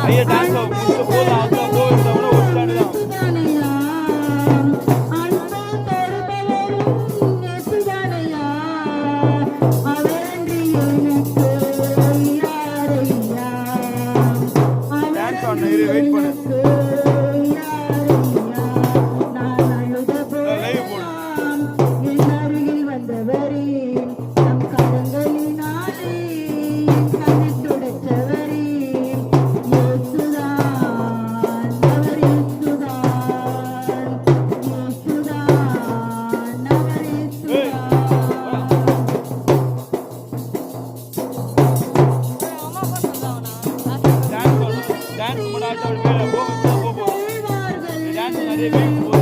ஐயா டான்ஸ் முடிச்ச போது அதுதான் போயிருந்தவன ஒட்டானு தான் டான்ஸ் ஆன இரு வெயிட் பண்ணு லைவ் போடு டான்ஸ் மட்டும் ஆட்ட வேற போ டான்ஸ் நிறைய